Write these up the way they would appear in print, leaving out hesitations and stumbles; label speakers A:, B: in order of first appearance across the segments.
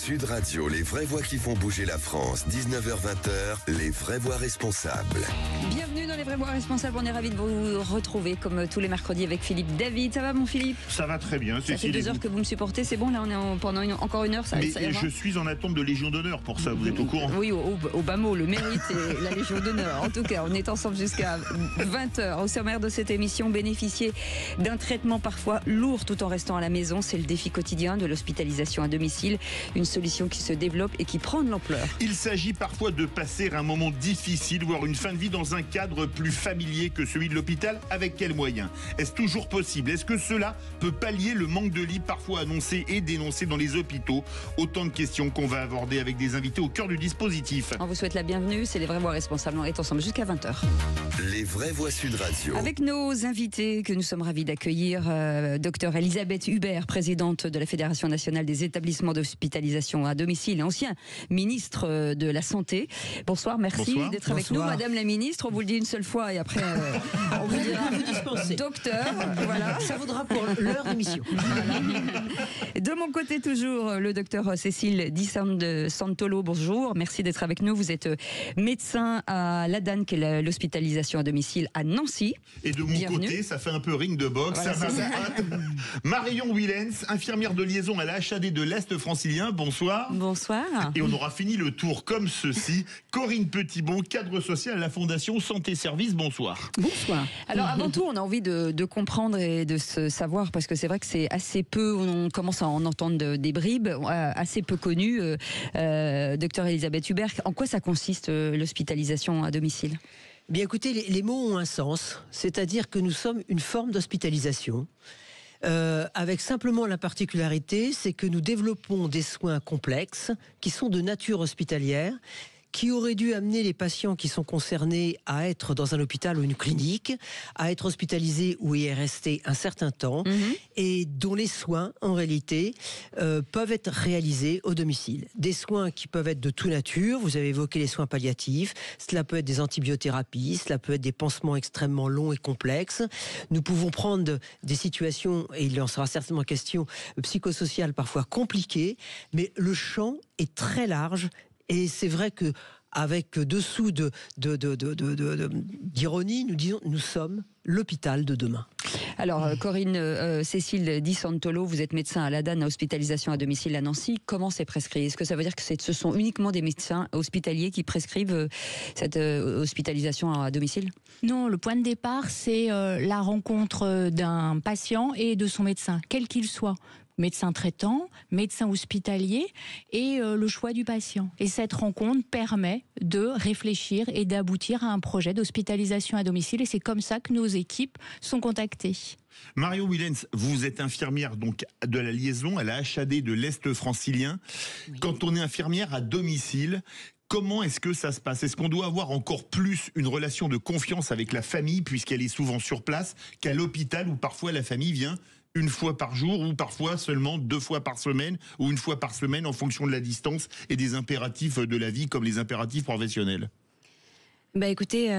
A: Sud Radio, les vraies voix qui font bouger la France. 19h-20h, les vraies voix responsables.
B: Bienvenue dans les vraies voix responsables. On est ravis de vous retrouver comme tous les mercredis avec Philippe David. Ça va mon Philippe?
C: Ça va très bien.
B: Ça fait 2 heures que vous me supportez, c'est bon, là on est pendant encore 1 heure, ça ira.
C: Je suis en attente de Légion d'honneur pour ça, vous êtes au courant?
B: Oui, au bas mot, le mérite et la Légion d'honneur. En tout cas, on est ensemble jusqu'à 20h. Au sommaire de cette émission, bénéficier d'un traitement parfois lourd tout en restant à la maison. C'est le défi quotidien de l'hospitalisation à domicile. Une solution qui se développe et qui prend de l'ampleur.
C: Il s'agit parfois de passer un moment difficile, voire une fin de vie dans un cadre plus familier que celui de l'hôpital. Avec quels moyens? Est-ce toujours possible? Est-ce que cela peut pallier le manque de lits parfois annoncé et dénoncé dans les hôpitaux? Autant de questions qu'on va aborder avec des invités au cœur du dispositif.
B: On vous souhaite la bienvenue, c'est les vraies voix responsables. On est ensemble jusqu'à 20h.
A: Les vraies voix Sud Radio.
B: Avec nos invités que nous sommes ravis d'accueillir, Dr Elisabeth Hubert, présidente de la Fédération nationale des établissements d'hospitalisation à domicile et ancien ministre de la Santé. Bonsoir, merci d'être avec nous, Madame la ministre. On vous le dit une seule fois et après on vous dira docteur. Voilà.
D: Ça vaudra pour l'heure d'émission.
B: Voilà. De mon côté toujours, le docteur Cécile Di Santolo. Bonjour, merci d'être avec nous. Vous êtes médecin à l'ADAN, qui est l'hospitalisation à domicile à Nancy.
C: Et de mon côté, ça fait un peu ring de boxe.
B: Voilà,
C: ça va. Marion Willens, infirmière de liaison à la HAD de l'Est francilien. Bonsoir.
E: Bonsoir.
C: Et on aura fini le tour comme ceci. Corinne Petitbon, cadre social à la Fondation Santé Service. Bonsoir.
B: Bonsoir. Alors avant tout, on a envie de comprendre et de se savoir, parce que c'est vrai que c'est assez peu, on commence à en entendre des bribes, assez peu connues. Docteur Elisabeth Hubert, en quoi ça consiste l'hospitalisation à domicile?
D: Bien écoutez, les mots ont un sens, c'est-à-dire que nous sommes une forme d'hospitalisation. Avec simplement la particularité, c'est que nous développons des soins complexes qui sont de nature hospitalière, qui auraient dû amener les patients qui sont concernés à être dans un hôpital ou une clinique, à être hospitalisés ou y rester un certain temps, et dont les soins, en réalité, peuvent être réalisés au domicile. Des soins qui peuvent être de toute nature, vous avez évoqué les soins palliatifs, cela peut être des antibiothérapies, cela peut être des pansements extrêmement longs et complexes. Nous pouvons prendre des situations, et il en sera certainement question, psychosociales parfois compliquées, mais le champ est très large. Et c'est vrai que avec dessous d'ironie, nous disons nous sommes l'hôpital de demain.
B: Alors Corinne Cécile Di Santolo, vous êtes médecin à l'ADAN, à hospitalisation à domicile à Nancy. Comment c'est prescrit? Est-ce que ça veut dire que ce sont uniquement des médecins hospitaliers qui prescrivent cette hospitalisation à domicile?
E: Non, le point de départ, c'est la rencontre d'un patient et de son médecin, quel qu'il soit. Médecin traitant, médecin hospitalier et le choix du patient. Et cette rencontre permet de réfléchir et d'aboutir à un projet d'hospitalisation à domicile, et c'est comme ça que nos équipes sont contactées.
C: Marion Willens, vous êtes infirmière donc de la liaison à la HAD de l'Est francilien. Oui. Quand on est infirmière à domicile, comment est-ce que ça se passe? Est-ce qu'on doit avoir encore plus une relation de confiance avec la famille, puisqu'elle est souvent sur place, qu'à l'hôpital où parfois la famille vient une fois par jour, ou parfois seulement 2 fois par semaine, ou 1 fois par semaine en fonction de la distance et des impératifs de la vie, comme les impératifs professionnels?
F: Bah écoutez,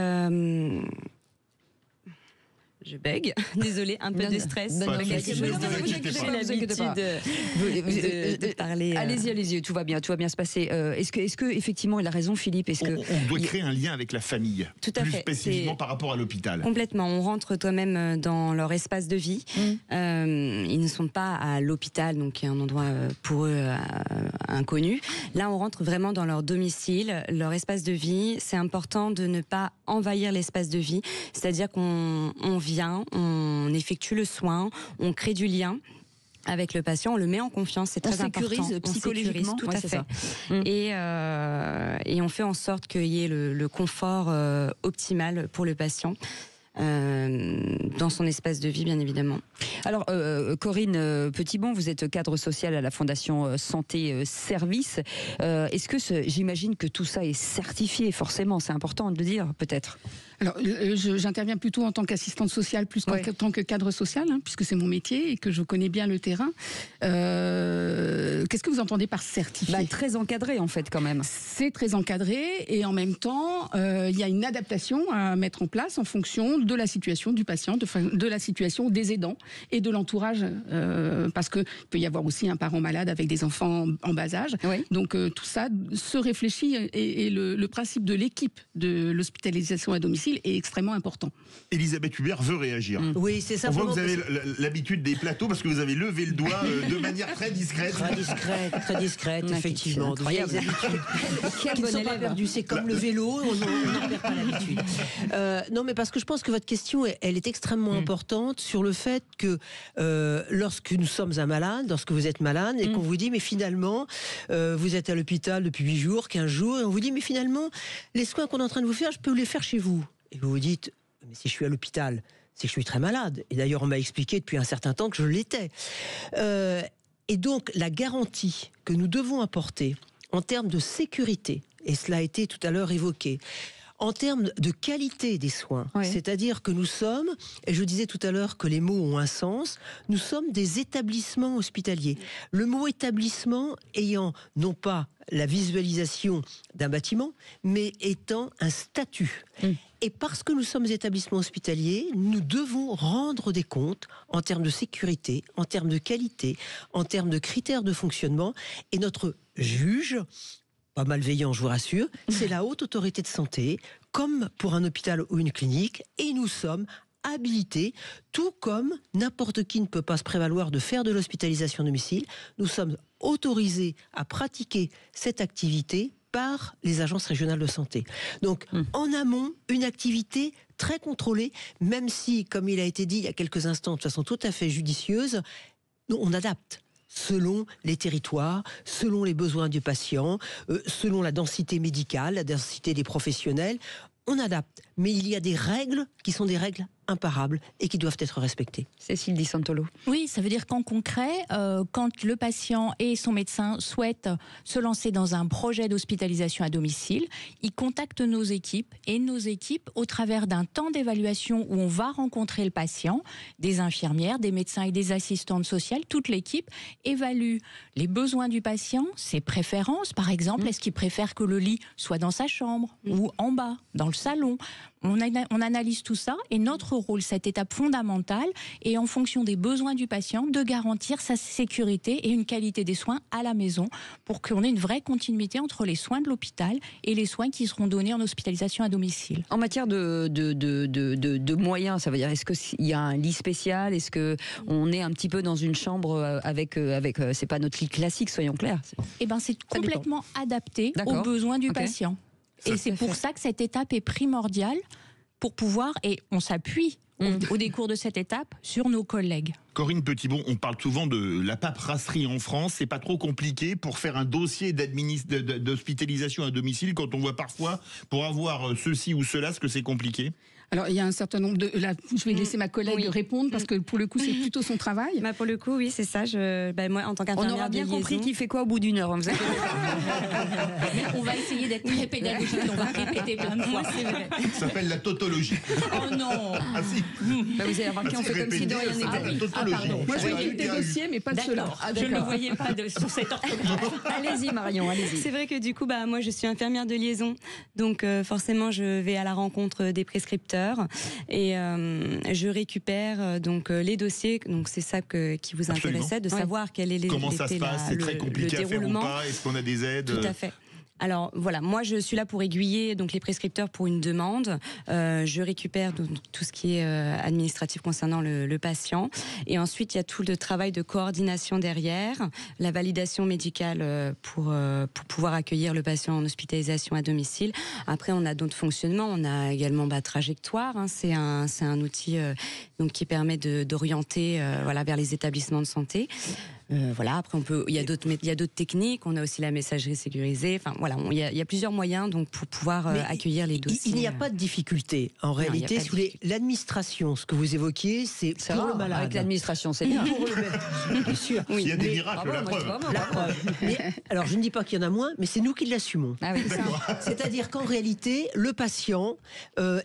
F: je bègue, désolée, un peu de stress.
B: J'ai l'habitude de parler. Allez-y, tout va bien se passer. Est-ce que effectivement il a raison, Philippe?
C: On doit créer un lien avec la famille,
F: tout à
C: plus
F: fait,
C: spécifiquement par rapport à l'hôpital.
F: Complètement, on rentre quand même dans leur espace de vie. Ils ne sont pas à l'hôpital, donc qui est un endroit pour eux inconnu. Là, on rentre vraiment dans leur domicile, leur espace de vie. C'est important de ne pas envahir l'espace de vie, c'est-à-dire qu'on vient, on effectue le soin, on crée du lien avec le patient, on le met en confiance, c'est très important.
B: On sécurise psychologiquement,
F: tout à fait. Et on fait en sorte qu'il y ait le confort optimal pour le patient. Dans son espace de vie, bien évidemment.
B: Alors, Corinne Petitbon, vous êtes cadre social à la Fondation Santé Service. Est-ce que j'imagine que tout ça est certifié, forcément, c'est important de le dire, peut-être?
G: Alors, j'interviens plutôt en tant qu'assistante sociale plus qu'en tant que cadre social, puisque c'est mon métier et que je connais bien le terrain. Qu'est-ce que vous entendez par certifié ?
B: Très encadré en fait quand même.
G: C'est très encadré et en même temps, il y a une adaptation à mettre en place en fonction de la situation du patient, de la situation des aidants et de l'entourage, parce qu'il peut y avoir aussi un parent malade avec des enfants en bas âge.
B: Oui.
G: Donc tout ça se réfléchit et le principe de l'équipe de l'hospitalisation à domicile est extrêmement important.
C: Elisabeth Hubert veut réagir.
D: Oui, c'est ça.
C: On voit que vous avez l'habitude des plateaux parce que vous avez levé le doigt de manière très discrète.
D: Très discrète, effectivement. Donc, il y a des habitudes qui ne sont pas perdues. C'est comme le vélo, on n'en perd pas l'habitude. Non, mais parce que je pense que votre question, elle est extrêmement importante sur le fait que lorsque nous sommes un malade, lorsque vous êtes malade et qu'on vous dit, mais finalement, vous êtes à l'hôpital depuis 8 jours, 15 jours, et on vous dit, mais finalement, les soins qu'on est en train de vous faire, je peux les faire chez vous. Et vous vous dites, mais si je suis à l'hôpital, c'est que je suis très malade. Et d'ailleurs, on m'a expliqué depuis un certain temps que je l'étais. Et donc, la garantie que nous devons apporter en termes de sécurité, et cela a été tout à l'heure évoqué, en termes de qualité des soins, c'est-à-dire que nous sommes, et je disais tout à l'heure que les mots ont un sens, nous sommes des établissements hospitaliers. Le mot établissement ayant non pas la visualisation d'un bâtiment, mais étant un statut. Et parce que nous sommes établissements hospitaliers, nous devons rendre des comptes en termes de sécurité, en termes de qualité, en termes de critères de fonctionnement, et notre juge, pas malveillant, je vous rassure, c'est la haute autorité de santé, comme pour un hôpital ou une clinique, et nous sommes habilités, tout comme n'importe qui ne peut pas se prévaloir de faire de l'hospitalisation à domicile, nous sommes autorisés à pratiquer cette activité par les agences régionales de santé. Donc, en amont, une activité très contrôlée, même si, comme il a été dit il y a quelques instants, de façon tout à fait judicieuse, on adapte selon les territoires, selon les besoins du patient, selon la densité médicale, la densité des professionnels, on adapte. Mais il y a des règles qui sont des règles imparables et qui doivent être respectées.
B: Cécile Di Santolo.
E: Oui, ça veut dire qu'en concret, quand le patient et son médecin souhaitent se lancer dans un projet d'hospitalisation à domicile, ils contactent nos équipes et nos équipes, au travers d'un temps d'évaluation où on va rencontrer le patient, des infirmières, des médecins et des assistantes sociales, toute l'équipe évalue les besoins du patient, ses préférences, par exemple, est-ce qu'il préfère que le lit soit dans sa chambre ou en bas, dans le salon. On analyse tout ça et notre rôle, cette étape fondamentale, est en fonction des besoins du patient de garantir sa sécurité et une qualité des soins à la maison pour qu'on ait une vraie continuité entre les soins de l'hôpital et les soins qui seront donnés en hospitalisation à domicile.
B: En matière de moyens, ça veut dire, est-ce qu'il y a un lit spécial ? Est-ce qu'on est un petit peu dans une chambre avec c'est pas notre lit classique, soyons clairs.
E: Eh ben, c'est complètement adapté aux besoins du patient. Et c'est pour ça que cette étape est primordiale pour pouvoir, et on s'appuie au décours de cette étape sur nos collègues.
C: Corinne Petitbon, on parle souvent de la paperasserie en France. C'est pas trop compliqué pour faire un dossier d'hospitalisation à domicile quand on voit parfois, pour avoir ceci ou cela, ce que c'est compliqué?
G: Alors, il y a un certain nombre de... Là, je vais laisser ma collègue répondre, parce que pour le coup, c'est plutôt son travail.
F: Pour le coup, oui, c'est ça. Moi, en tant qu'infirmière,
B: on aura bien compris qui fait quoi au bout d'une heure. Vous inquiétez pas.
E: On va essayer d'être très pédagogique, on va répéter plein de fois.
C: Ça s'appelle la tautologie.
E: Oh non.
C: Ah si.
B: Vous avez remarqué, on fait comme si de rien n'était.
G: Moi, je m'occupe des dossiers, mais pas de cela.
E: Je ne le voyais pas sur cette orthographe.
B: Allez-y, Marion, allez-y.
F: C'est vrai que du coup, moi, je suis infirmière de liaison. Donc, forcément, je vais à la rencontre des prescripteurs et je récupère les dossiers. Donc, c'est ça qui vous intéressait, de savoir quel est
C: comment ça se passe, c'est très compliqué à faire ou pas, est-ce qu'on a des aides?
F: Tout à fait. Alors voilà, moi je suis là pour aiguiller donc les prescripteurs pour une demande. Je récupère tout ce qui est administratif concernant le patient, et ensuite il y a tout le travail de coordination derrière, la validation médicale pour pouvoir accueillir le patient en hospitalisation à domicile. Après on a d'autres fonctionnements, on a également Trajectoire, c'est un outil donc qui permet d'orienter vers les établissements de santé. Voilà. Après, il y a d'autres techniques. On a aussi la messagerie sécurisée. Enfin, voilà, il y a plusieurs moyens donc pour pouvoir accueillir les dossiers.
D: Il n'y a pas de difficulté. En réalité, si vous voulez, l'administration, ce que vous évoquiez, c'est pour le malade.
B: Avec l'administration, c'est bien.
D: Pour le malade, bien sûr.
C: Il y a des miracles, la preuve.
D: Alors, je ne dis pas qu'il y en a moins, mais c'est nous qui l'assumons.
B: Ah oui,
D: C'est-à-dire qu'en réalité, le patient,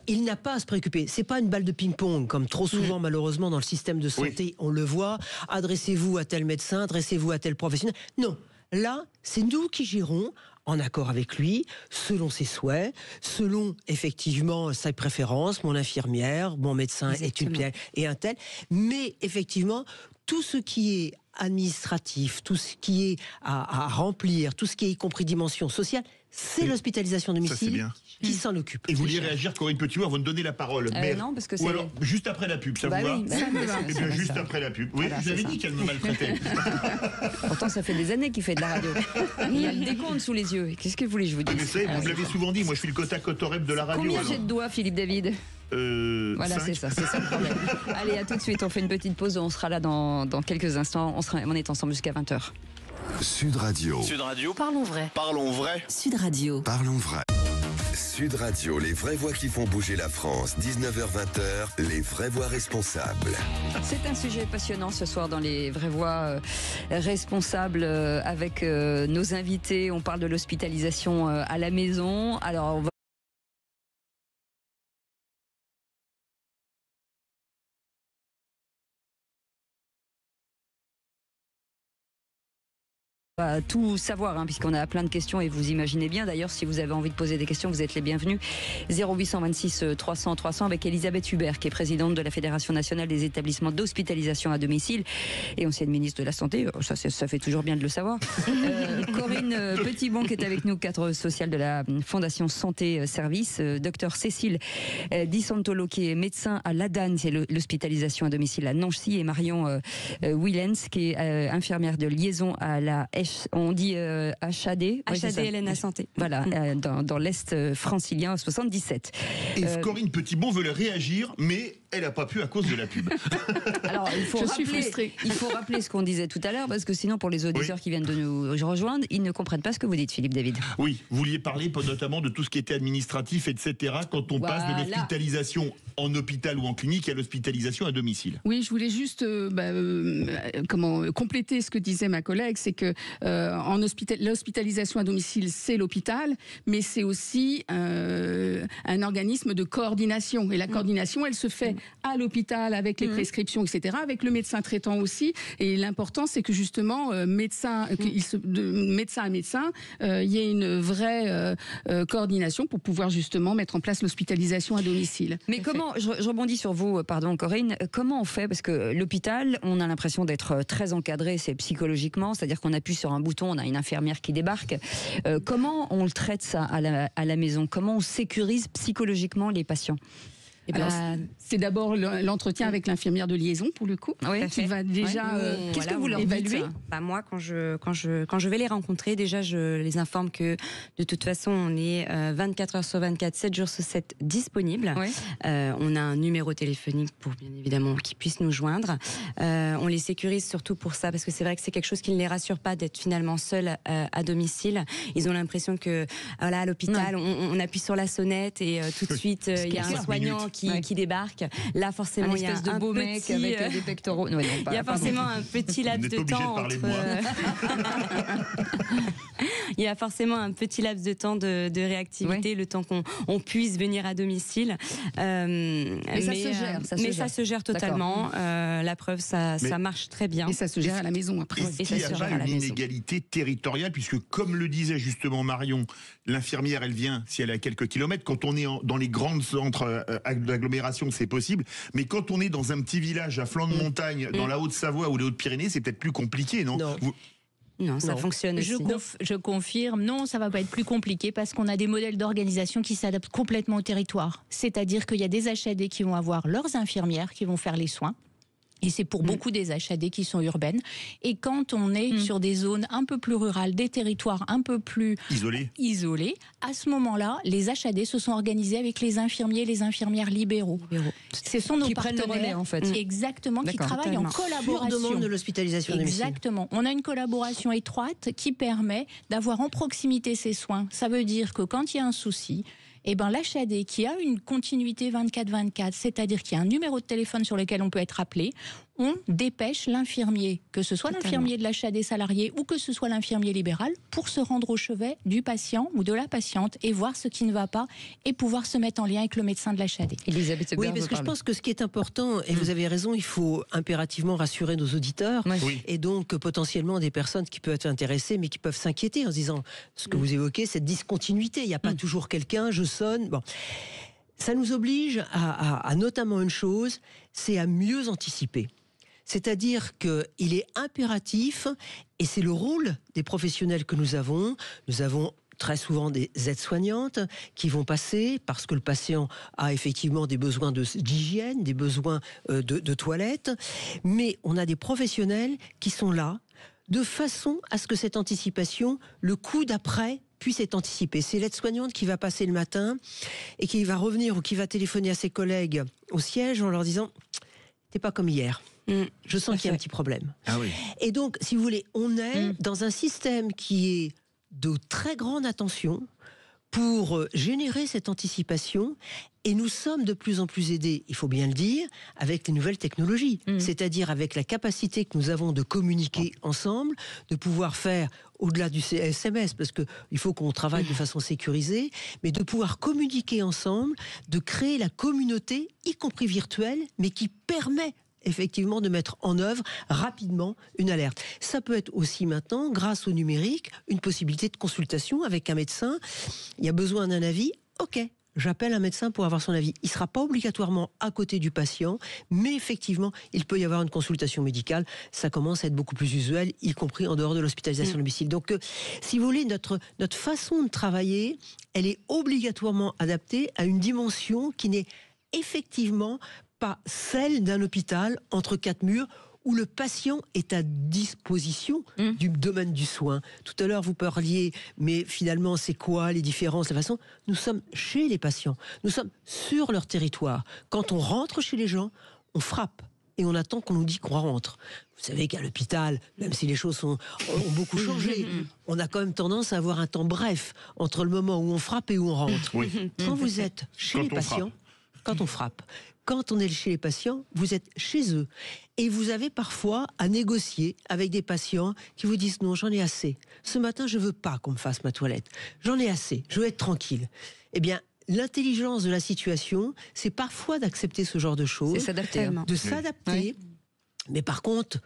D: il n'a pas à se préoccuper. C'est pas une balle de ping-pong, comme trop souvent, malheureusement, dans le système de santé, on le voit. Adressez-vous à tel médecin, adressez-vous à tel professionnel. Non, là, c'est nous qui gérons, en accord avec lui, selon ses souhaits, selon effectivement ses préférences, mon infirmière, mon médecin est une pierre et un tel. Mais effectivement, tout ce qui est administratif, tout ce qui est à remplir, tout ce qui est y compris dimension sociale, c'est l'hospitalisation domicile qui s'en occupe.
C: Et vous vouliez réagir, Corinne Petit-Bois, avant de donner la parole.
B: Non, parce que c'est...
C: Ou alors, juste après la pub, ça vous va?
B: Oui,
C: Eh bien, juste après la pub. Oui,
B: Voilà,
C: vous avez
B: c'est
C: dit qu'elle me maltraitait.
B: Pourtant, ça fait des années qu'il fait de la radio. Il y a le décompte sous les yeux. Qu'est-ce que vous voulez que je vous dise?
C: Mais vous l'avez souvent dit, moi je suis le côte à côte rep de la radio.
B: Combien j'ai de doigts, Philippe David? Voilà,
C: 5.
B: c'est ça le problème. Allez, à tout de suite, on fait une petite pause, on sera là dans quelques instants, on est ensemble jusqu'à 20h.
A: Sud Radio.
H: Sud Radio.
E: Parlons vrai.
H: Parlons vrai.
E: Sud Radio.
A: Parlons vrai. Sud Radio, les vraies voix qui font bouger la France. 19h-20h, les vraies voix responsables.
B: C'est un sujet passionnant ce soir dans les vraies voix responsables avec nos invités. On parle de l'hospitalisation à la maison. Alors, on va tout savoir, puisqu'on a plein de questions et vous imaginez bien. D'ailleurs, si vous avez envie de poser des questions, vous êtes les bienvenus. 0826 300 300 avec Elisabeth Hubert, qui est présidente de la Fédération nationale des établissements d'hospitalisation à domicile et ancienne ministre de la Santé. Ça fait toujours bien de le savoir. Corinne Petitbon, qui est avec nous, cadre social de la Fondation Santé Service. Docteur Cécile Di Santolo, qui est médecin à l'ADAN, c'est l'hospitalisation à domicile à Nancy, et Marion Willens, qui est infirmière de liaison à la on dit HAD
F: LNA Santé.
B: Voilà, dans l'Est francilien, 77.
C: Et Corinne Petitbon veut réagir, mais elle n'a pas pu à cause de la pub.
B: Alors, il faut rappeler ce qu'on disait tout à l'heure, parce que sinon, pour les auditeurs qui viennent de nous rejoindre, ils ne comprennent pas ce que vous dites, Philippe David.
C: Oui, vous vouliez parler notamment de tout ce qui était administratif, etc., quand on passe de l'hospitalisation en hôpital ou en clinique à l'hospitalisation à domicile.
G: Oui, je voulais juste compléter ce que disait ma collègue, c'est que l'hospitalisation à domicile, c'est l'hôpital, mais c'est aussi un organisme de coordination. Et la coordination, elle se fait à l'hôpital avec les prescriptions, etc., avec le médecin traitant aussi. Et l'important, c'est que justement, médecin à médecin, il y ait une vraie coordination pour pouvoir justement mettre en place l'hospitalisation à domicile.
B: Mais comment, je rebondis sur vous, pardon Corinne, comment on fait? Parce que l'hôpital, on a l'impression d'être très encadré, c'est psychologiquement, c'est-à-dire qu'on appuie sur un bouton, on a une infirmière qui débarque. Comment on le traite ça à la maison? Comment on sécurise psychologiquement les patients?
G: C'est d'abord l'entretien avec l'infirmière de liaison, pour le coup, qui va déjà
B: qu'est-ce que vous leur évaluer.
F: Moi, quand je vais les rencontrer, déjà, je les informe que de toute façon, on est 24 heures sur 24, 7 jours sur 7 disponible. On a un numéro téléphonique pour, bien évidemment, qu'ils puissent nous joindre. On les sécurise surtout pour ça, parce que c'est vrai que c'est quelque chose qui ne les rassure pas d'être finalement seuls à domicile. Ils ont l'impression que, à l'hôpital, on appuie sur la sonnette et tout de suite, il y a un soignant qui débarque. Là, forcément, il y a un
B: beau mec avec des pectoraux.
F: Il y a forcément un petit laps de temps entre... Il y a forcément un petit laps de temps de réactivité, le temps qu'on puisse venir à domicile. Mais ça se gère totalement. La preuve, ça marche très bien.
G: Et ça se gère à la maison après.
C: Est-ce qu'il n'y a pas une inégalité territoriale, puisque comme le disait justement Marion, l'infirmière, elle vient si elle est à quelques kilomètres. Quand on est dans les grands centres d'agglomération, c'est possible. Mais quand on est dans un petit village à flanc de montagne, dans la Haute-Savoie ou les Hautes-Pyrénées, c'est peut-être plus compliqué, non?
F: Non, ça fonctionne aussi.
E: Je confirme, non, ça va pas être plus compliqué parce qu'on a des modèles d'organisation qui s'adaptent complètement au territoire. C'est-à-dire qu'il y a des HAD qui vont avoir leurs infirmières qui vont faire les soins. Et c'est pour beaucoup des HAD qui sont urbaines. Et quand on est sur des zones un peu plus rurales, des territoires un peu plus isolés, à ce moment-là, les HAD se sont organisés avec les infirmiers et les infirmières libéraux. Ce sont nos
B: qui
E: partenaires,
B: prennent le relais, en fait.
E: Exactement, qui travaillent en collaboration.
D: Sur demande de l'hospitalisation à domicile.
E: Exactement. On a une collaboration étroite qui permet d'avoir en proximité ces soins. Ça veut dire que quand il y a un souci, eh ben, l'HAD qui a une continuité 24/24, c'est-à-dire qu'il y a un numéro de téléphone sur lequel on peut être appelé, on dépêche l'infirmier, que ce soit l'infirmier de l'HAD salarié ou que ce soit l'infirmier libéral, pour se rendre au chevet du patient ou de la patiente et voir ce qui ne va pas et pouvoir se mettre en lien avec le médecin de l'HAD.
B: Elisabeth Hubert,
D: Oui, parce que je pense que ce qui est important, et vous avez raison, il faut impérativement rassurer nos auditeurs, et donc potentiellement des personnes qui peuvent être intéressées, mais qui peuvent s'inquiéter en se disant, ce que vous évoquez, cette discontinuité, il n'y a pas toujours quelqu'un, je sonne. Bon. Ça nous oblige à notamment une chose, c'est à mieux anticiper. C'est-à-dire qu'il est impératif, et c'est le rôle des professionnels que nous avons très souvent des aides-soignantes qui vont passer parce que le patient a effectivement des besoins d'hygiène, des besoins de toilettes, mais on a des professionnels qui sont là de façon à ce que cette anticipation, le coup d'après, puisse être anticipé. C'est l'aide-soignante qui va passer le matin et qui va revenir ou qui va téléphoner à ses collègues au siège en leur disant « t'es pas comme hier ». Je sens qu'il y a un petit problème.
C: Ah oui.
D: Et donc, si vous voulez, on est dans un système qui est de très grande attention pour générer cette anticipation, et nous sommes de plus en plus aidés, il faut bien le dire, avec les nouvelles technologies, c'est-à-dire avec la capacité que nous avons de communiquer ensemble, de pouvoir faire, au-delà du SMS, parce qu'il faut qu'on travaille de façon sécurisée, mais de pouvoir communiquer ensemble, de créer la communauté, y compris virtuelle, mais qui permet effectivement de mettre en œuvre rapidement une alerte. Ça peut être aussi maintenant, grâce au numérique, une possibilité de consultation avec un médecin. Il y a besoin d'un avis, ok, j'appelle un médecin pour avoir son avis. Il ne sera pas obligatoirement à côté du patient, mais effectivement, il peut y avoir une consultation médicale. Ça commence à être beaucoup plus usuel, y compris en dehors de l'hospitalisation à domicile. Donc, si vous voulez, notre façon de travailler, elle est obligatoirement adaptée à une dimension qui n'est effectivement pas celle d'un hôpital entre quatre murs où le patient est à disposition du domaine du soin. Tout à l'heure, vous parliez, mais finalement, c'est quoi les différences, la façon ? Nous sommes chez les patients, nous sommes sur leur territoire. Quand on rentre chez les gens, on frappe et on attend qu'on nous dise qu'on rentre. Vous savez qu'à l'hôpital, même si les choses ont beaucoup changé, on a quand même tendance à avoir un temps bref entre le moment où on frappe et où on rentre. Quand vous êtes chez les patients, quand on frappe, quand on est chez les patients, vous êtes chez eux. Et vous avez parfois à négocier avec des patients qui vous disent « Non, j'en ai assez. Ce matin, je ne veux pas qu'on me fasse ma toilette. J'en ai assez. Je veux être tranquille. » Eh bien, l'intelligence de la situation, c'est parfois d'accepter ce genre de choses.
B: C'est s'adapter.
D: De s'adapter. Mais par contre,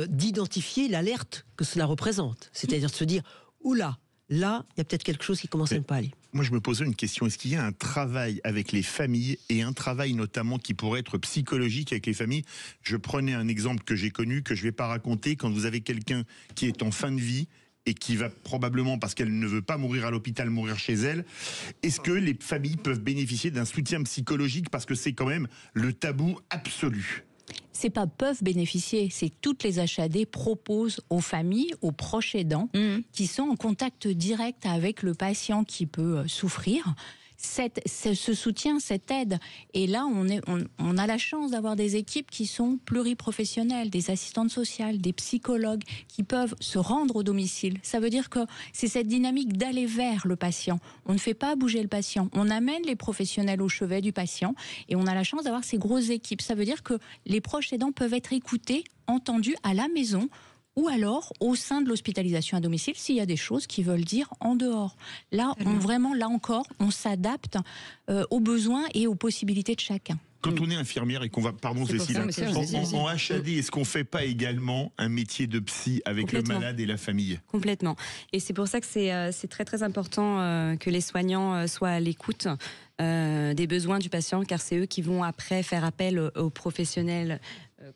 D: d'identifier l'alerte que cela représente. C'est-à-dire de se dire « Oula, là, il y a peut-être quelque chose qui commence à ne pas aller. »
C: Moi, je me posais une question. Est-ce qu'il y a un travail avec les familles et un travail notamment qui pourrait être psychologique avec les familles ? Je prenais un exemple que j'ai connu, que je ne vais pas raconter. Quand vous avez quelqu'un qui est en fin de vie et qui va probablement, parce qu'elle ne veut pas mourir à l'hôpital, mourir chez elle, est-ce que les familles peuvent bénéficier d'un soutien psychologique ? Parce que c'est quand même le tabou absolu.
E: C'est pas peuvent bénéficier, c'est que toutes les HAD proposent aux familles, aux proches aidants, qui sont en contact direct avec le patient qui peut souffrir, ce soutien, cette aide. Et là, on a la chance d'avoir des équipes qui sont pluriprofessionnelles, des assistantes sociales, des psychologues, qui peuvent se rendre au domicile. Ça veut dire que c'est cette dynamique d'aller vers le patient. On ne fait pas bouger le patient. On amène les professionnels au chevet du patient et on a la chance d'avoir ces grosses équipes. Ça veut dire que les proches aidants peuvent être écoutés, entendus à la maison, ou alors au sein de l'hospitalisation à domicile, s'il y a des choses qu'ils veulent dire en dehors. Là, là encore, on s'adapte aux besoins et aux possibilités de chacun.
C: Quand on est infirmière et qu'on va, pardon Cécile, en HAD, est-ce qu'on ne fait pas également un métier de psy avec le malade et la famille ?
F: Complètement. Et c'est pour ça que c'est très très important que les soignants soient à l'écoute des besoins du patient, car c'est eux qui vont après faire appel aux professionnels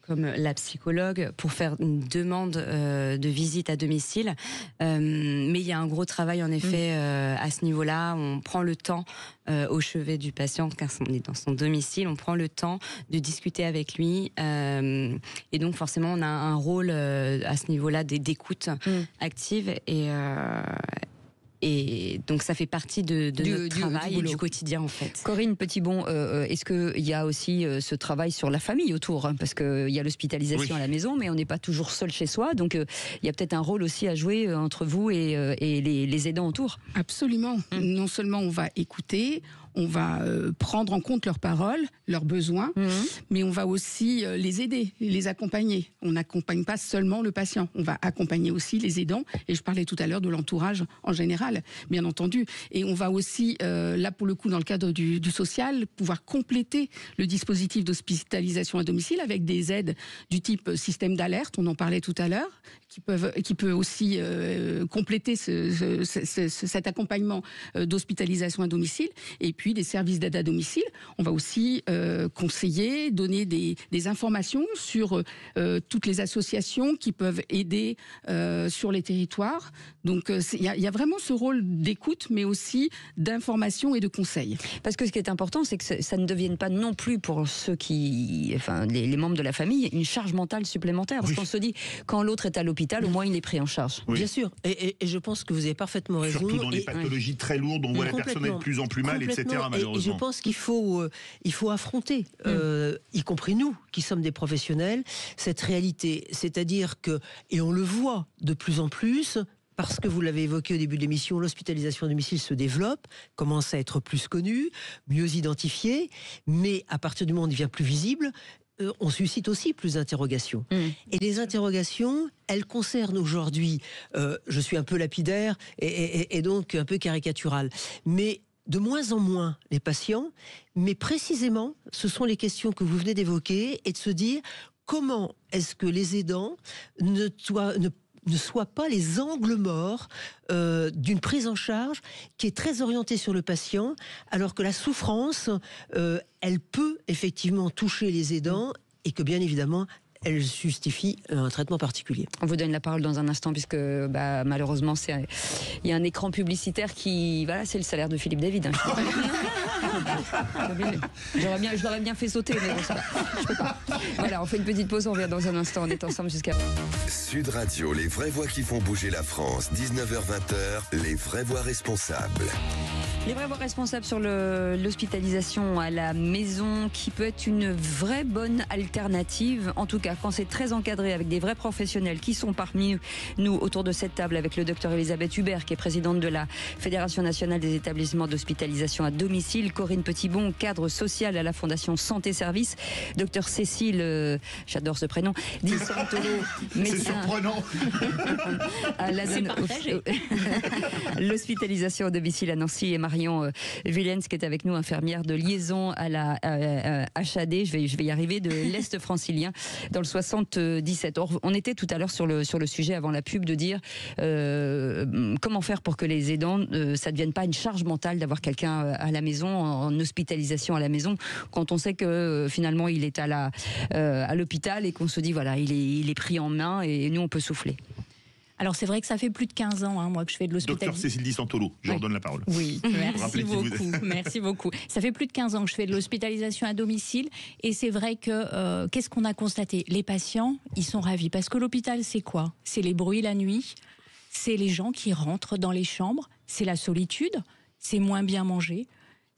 F: comme la psychologue pour faire une demande de visite à domicile. Mais il y a un gros travail en effet à ce niveau-là. On prend le temps au chevet du patient, car on est dans son domicile, on prend le temps de discuter avec lui. Et donc forcément, on a un rôle à ce niveau-là d'écoute active et donc ça fait partie de notre travail et du quotidien en fait.
B: Corinne Petitbon, est-ce qu'il y a aussi ce travail sur la famille autour, hein, parce qu'il y a l'hospitalisation à la maison, mais on n'est pas toujours seul chez soi, donc il y a peut-être un rôle aussi à jouer entre vous et les aidants autour.
G: Absolument. Non seulement on va écouter, on va prendre en compte leurs paroles, leurs besoins, mais on va aussi les aider, les accompagner. On n'accompagne pas seulement le patient, on va accompagner aussi les aidants, et je parlais tout à l'heure de l'entourage en général, bien entendu. Et on va aussi, là pour le coup, dans le cadre du social, pouvoir compléter le dispositif d'hospitalisation à domicile avec des aides du type système d'alerte, on en parlait tout à l'heure, qui peut aussi compléter cet accompagnement d'hospitalisation à domicile. Et puis des services d'aide à domicile. On va aussi conseiller, donner des informations sur toutes les associations qui peuvent aider sur les territoires. Donc il y a vraiment ce rôle d'écoute, mais aussi d'information et de conseil.
B: Parce que ce qui est important, c'est que ça ne devienne pas non plus pour ceux les membres de la famille, une charge mentale supplémentaire. Parce qu'on se dit, quand l'autre est à l'hôpital, au moins il est pris en charge.
D: Bien sûr. Et je pense que vous avez parfaitement raison.
C: Surtout dans les pathologies très lourdes, on voit la personne être de plus en plus mal, etc. Malheureusement.
D: Et je pense qu'il faut affronter, y compris nous, qui sommes des professionnels, cette réalité. C'est-à-dire que, et on le voit de plus en plus, parce que vous l'avez évoqué au début de l'émission, l'hospitalisation à domicile se développe, commence à être plus connue, mieux identifiée, mais à partir du moment où on devient plus visible, on suscite aussi plus d'interrogations. Et les interrogations, elles concernent aujourd'hui, je suis un peu lapidaire et donc un peu caricatural, mais de moins en moins les patients, mais précisément, ce sont les questions que vous venez d'évoquer, et de se dire comment est-ce que les aidants ne soient pas les angles morts d'une prise en charge qui est très orientée sur le patient, alors que la souffrance, elle peut effectivement toucher les aidants, et que bien évidemment, elle justifie un traitement particulier.
B: On vous donne la parole dans un instant, puisque malheureusement, il y a un écran publicitaire qui... Voilà, c'est le salaire de Philippe David. Hein. Je l'aurais bien fait sauter, mais bon, je peux pas. Voilà, on fait une petite pause, on revient dans un instant, on est ensemble jusqu'à...
A: Sud Radio, les vraies voix qui font bouger la France, 19h-20h, les vraies voix responsables.
B: Les vraies voix responsables sur l'hospitalisation à la maison, qui peut être une vraie bonne alternative, en tout cas quand c'est très encadré avec des vrais professionnels qui sont parmi nous autour de cette table, avec le docteur Elisabeth Hubert qui est présidente de la Fédération nationale des établissements d'hospitalisation à domicile, Corinne Petitbon, cadre social à la Fondation Santé Service, docteur Cécile, j'adore ce prénom, Di Santolo, médecin.
C: C'est surprenant.
B: À l'hospitalisation à domicile à Nancy, et Marion Villens qui est avec nous, infirmière de liaison à la HAD, je vais y arriver, de l'Est francilien dans le 77. Or, on était tout à l'heure sur le sujet avant la pub de dire comment faire pour que les aidants, ça ne devienne pas une charge mentale d'avoir quelqu'un à la maison, en hospitalisation à la maison, quand on sait que finalement il est à l'hôpital et qu'on se dit voilà, il est pris en main et nous on peut souffler.
E: Alors c'est vrai que ça fait plus de 15 ans, moi, que je fais de l'hospitalisation.
C: Docteur Cécile Di Santolo, je redonne la parole.
E: Oui, merci beaucoup. Merci beaucoup. Ça fait plus de 15 ans que je fais de l'hospitalisation à domicile, et c'est vrai que qu'est-ce qu'on a constaté ? Les patients, ils sont ravis, parce que l'hôpital, c'est quoi ? C'est les bruits la nuit, c'est les gens qui rentrent dans les chambres, c'est la solitude, c'est moins bien manger,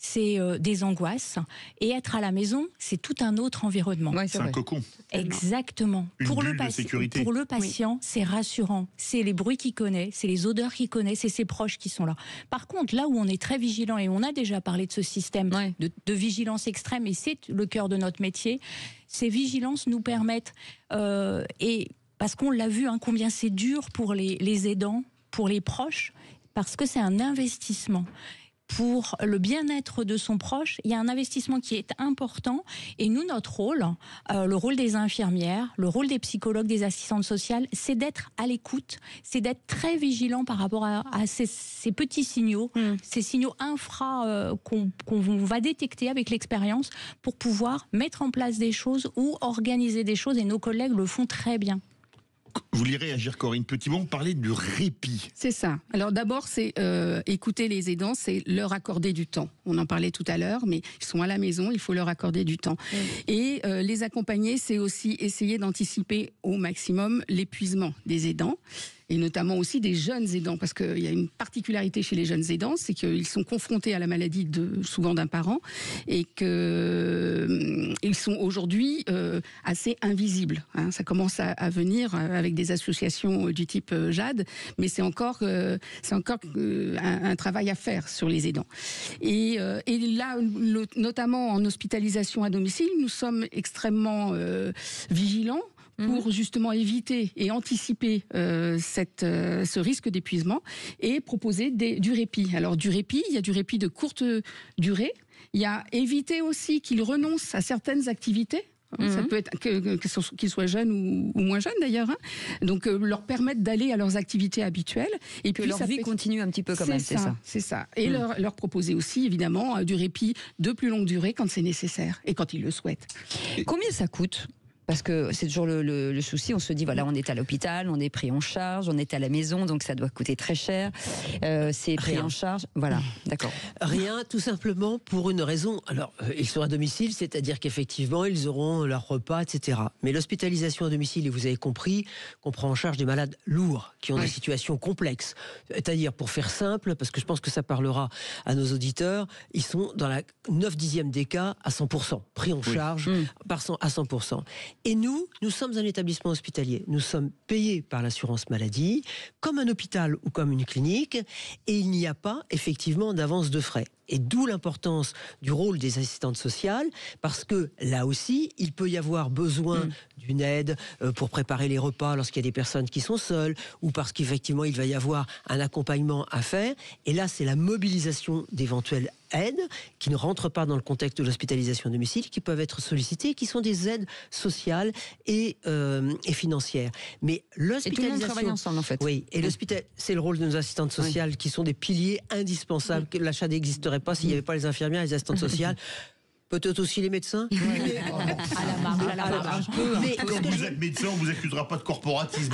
E: c'est des angoisses, et être à la maison, c'est tout un autre environnement.
B: Ouais,
C: c'est un cocon.
E: Exactement.
C: Une bulle de sécurité.
E: Pour le patient, c'est rassurant. C'est les bruits qu'il connaît, c'est les odeurs qu'il connaît, c'est ses proches qui sont là. Par contre, là où on est très vigilant, et on a déjà parlé de ce système de vigilance extrême, et c'est le cœur de notre métier, ces vigilances nous permettent, et parce qu'on l'a vu, combien c'est dur pour les aidants, pour les proches, parce que c'est un investissement. pour le bien-être de son proche, il y a un investissement qui est important. Et nous, notre rôle, le rôle des infirmières, le rôle des psychologues, des assistantes sociales, c'est d'être à l'écoute, c'est d'être très vigilant par rapport à ces petits signaux, ces signaux infra qu'on va détecter avec l'expérience pour pouvoir mettre en place des choses ou organiser des choses. Et nos collègues le font très bien.
C: Vous voulez réagir, Corinne Petitbon, parler du répit.
G: C'est ça. Alors d'abord, c'est écouter les aidants, c'est leur accorder du temps. On en parlait tout à l'heure, mais ils sont à la maison, il faut leur accorder du temps. Et les accompagner, c'est aussi essayer d'anticiper au maximum l'épuisement des aidants. Et notamment aussi des jeunes aidants, parce qu'il y a une particularité chez les jeunes aidants, c'est qu'ils sont confrontés à la maladie souvent d'un parent, et qu'ils sont aujourd'hui assez invisibles. Hein. Ça commence à venir avec des associations du type JAD, mais c'est encore un travail à faire sur les aidants. Et là, notamment en hospitalisation à domicile, nous sommes extrêmement vigilants pour justement éviter et anticiper ce risque d'épuisement et proposer du répit. Alors du répit, il y a du répit de courte durée, il y a éviter aussi qu'ils renoncent à certaines activités. Ça peut être qu'ils soient jeunes ou moins jeunes d'ailleurs. Hein. Donc leur permettre d'aller à leurs activités habituelles. Et
B: que
G: puis
B: leur vie continue un petit peu quand même, c'est ça.
G: C'est ça. Et leur proposer aussi évidemment du répit de plus longue durée quand c'est nécessaire et quand ils le souhaitent.
B: Combien ça coûte ? Parce que c'est toujours le souci, on se dit voilà, on est à l'hôpital, on est pris en charge, on est à la maison, donc ça doit coûter très cher. C'est pris en charge, voilà, d'accord.
D: Rien, tout simplement pour une raison. Alors, ils sont à domicile, c'est-à-dire qu'effectivement, ils auront leur repas, etc. Mais l'hospitalisation à domicile, et vous avez compris, qu'on prend en charge des malades lourds, qui ont des situations complexes. C'est-à-dire, pour faire simple, parce que je pense que ça parlera à nos auditeurs, ils sont dans la 9/10e des cas à 100%, pris en charge à 100%. Et nous sommes un établissement hospitalier. Nous sommes payés par l'assurance maladie, comme un hôpital ou comme une clinique, et il n'y a pas effectivement d'avance de frais. Et d'où l'importance du rôle des assistantes sociales, parce que là aussi, il peut y avoir besoin d'une aide pour préparer les repas lorsqu'il y a des personnes qui sont seules, ou parce qu'effectivement, il va y avoir un accompagnement à faire. Et là, c'est la mobilisation d'éventuelles aides qui ne rentrent pas dans le contexte de l'hospitalisation à domicile, qui peuvent être sollicitées, qui sont des aides sociales et financières. Mais l'hospitalisation...
B: Et tout le monde travaille ensemble, en fait.
D: Oui, et c'est le rôle de nos assistantes sociales qui sont des piliers indispensables. L'achat n'existerait pas s'il n'y avait pas les infirmières et les assistantes sociales. Peut-être aussi les médecins.
E: À la marge.
D: Mais
C: quand vous êtes médecin, on ne vous accusera pas de corporatisme.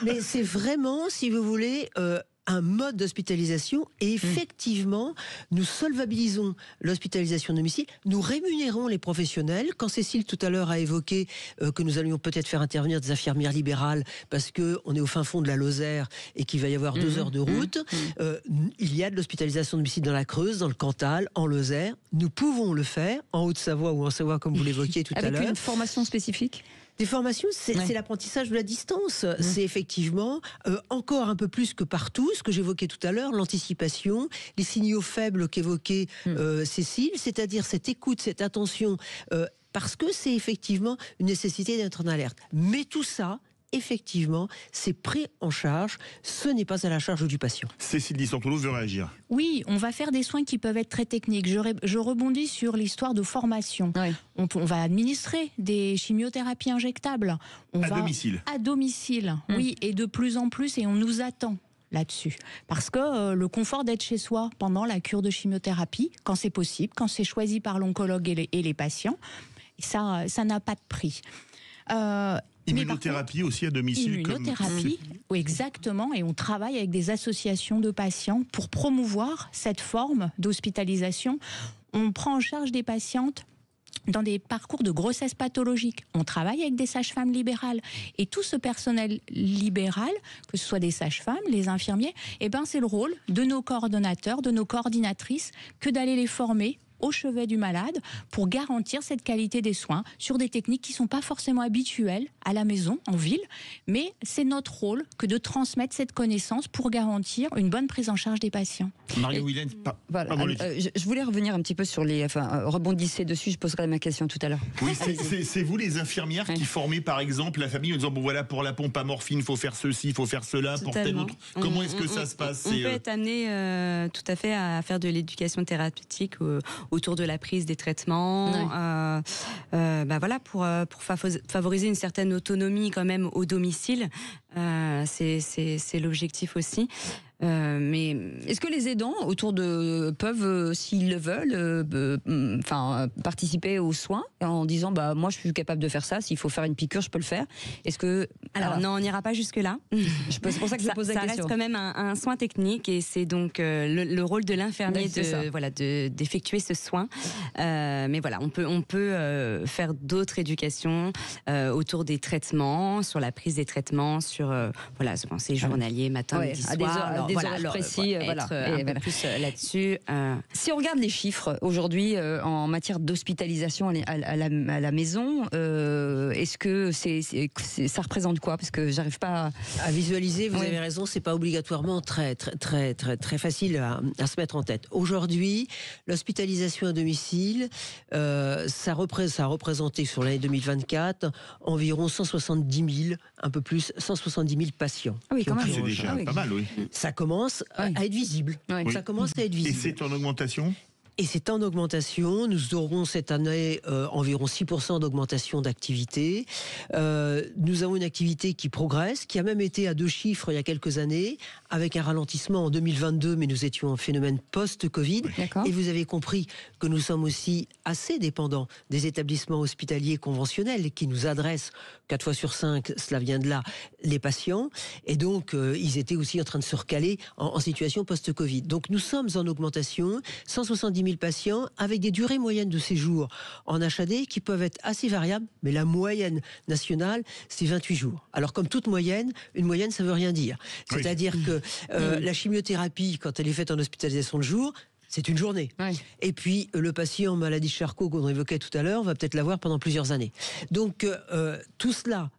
D: Mais c'est vraiment, si vous voulez... un mode d'hospitalisation et effectivement, nous solvabilisons l'hospitalisation à domicile, nous rémunérons les professionnels. Quand Cécile tout à l'heure a évoqué que nous allions peut-être faire intervenir des infirmières libérales parce qu'on est au fin fond de la Lozère et qu'il va y avoir 2 heures de route, il y a de l'hospitalisation à domicile dans la Creuse, dans le Cantal, en Lozère. Nous pouvons le faire en Haute-Savoie ou en Savoie comme vous l'évoquiez tout à l'heure.
B: Avec une formation spécifique ?
D: Des formations, c'est l'apprentissage de la distance. C'est effectivement encore un peu plus que partout, ce que j'évoquais tout à l'heure, l'anticipation, les signaux faibles qu'évoquait Cécile, c'est-à-dire cette écoute, cette attention, parce que c'est effectivement une nécessité d'être en alerte. Mais tout ça, effectivement, c'est pris en charge, ce n'est pas à la charge du patient.
C: Cécile Di Santolo veut réagir.
E: Oui, on va faire des soins qui peuvent être très techniques. Je rebondis sur l'histoire de formation. Oui. On va administrer des chimiothérapies injectables.
C: Domicile.
E: À domicile, oui, et de plus en plus, et on nous attend là-dessus. Parce que le confort d'être chez soi pendant la cure de chimiothérapie, quand c'est possible, quand c'est choisi par l'oncologue et les patients, ça n'a pas de prix.
C: Immunothérapie aussi à domicile.
E: Immunothérapie, oui, exactement. Et on travaille avec des associations de patients pour promouvoir cette forme d'hospitalisation. On prend en charge des patientes dans des parcours de grossesse pathologique. On travaille avec des sages-femmes libérales. Et tout ce personnel libéral, que ce soit des sages-femmes, les infirmiers, c'est le rôle de nos coordonnateurs, de nos coordinatrices, que d'aller les former au chevet du malade pour garantir cette qualité des soins sur des techniques qui ne sont pas forcément habituelles à la maison, en ville, mais c'est notre rôle que de transmettre cette connaissance pour garantir une bonne prise en charge des patients.
C: Mario Willens,
B: voilà. Je voulais revenir un petit peu sur les... rebondissez dessus, je poserai ma question tout à l'heure.
C: Oui, c'est vous les infirmières qui formez par exemple la famille en disant bon voilà, pour la pompe à morphine, il faut faire ceci, il faut faire cela, pour tel autre. Comment est-ce que ça se passe?
F: On peut être amené tout à fait à faire de l'éducation thérapeutique autour de la prise des traitements, voilà, pour favoriser une certaine autonomie quand même au domicile. C'est l'objectif aussi. Mais
B: est-ce que les aidants autour peuvent, s'ils le veulent, participer aux soins en disant moi je suis capable de faire ça, s'il faut faire une piqûre je peux le faire? Est-ce que
F: non, on n'ira pas jusque là.
B: C'est pour ça que je pose la question.
F: Ça reste quand même un soin technique et c'est donc le rôle de l'infirmier d'effectuer ce soin. Mais voilà, on peut faire d'autres éducations autour des traitements, sur la prise des traitements, sur c'est journalier, matin, midi, soir.
B: Des heures précis,
F: un peu plus là-dessus.
B: Si on regarde les chiffres aujourd'hui en matière d'hospitalisation à la maison, est-ce que ça représente quoi? Parce que j'arrive pas
D: à visualiser. Vous avez raison, c'est pas obligatoirement très facile à se mettre en tête. Aujourd'hui, l'hospitalisation à domicile, ça a représenté sur l'année 2024 environ 170 000, un peu plus, 170 000 patients.
B: Ah oui, quand même.
C: C'est déjà pas mal, oui.
D: Ça commence à être visible.
B: Oui.
D: Ça commence à être visible.
C: Et c'est en augmentation?
D: Et c'est en augmentation. Nous aurons cette année environ 6% d'augmentation d'activité. Nous avons une activité qui progresse, qui a même été à 2 chiffres il y a quelques années, avec un ralentissement en 2022, mais nous étions en phénomène post-Covid. Et vous avez compris que nous sommes aussi assez dépendants des établissements hospitaliers conventionnels qui nous adressent 4 fois sur 5, cela vient de là, les patients. Et donc, ils étaient aussi en train de se recaler en situation post-Covid. Donc, nous sommes en augmentation, 170 000 patients, avec des durées moyennes de séjour en HAD qui peuvent être assez variables, mais la moyenne nationale, c'est 28 jours. Alors, comme toute moyenne, une moyenne, ça veut rien dire. C'est-à-dire que la chimiothérapie, quand elle est faite en hospitalisation de jour, c'est une journée. Et puis, le patient maladie de Charcot, qu'on évoquait tout à l'heure, va peut-être l'avoir pendant plusieurs années. Donc, tout cela,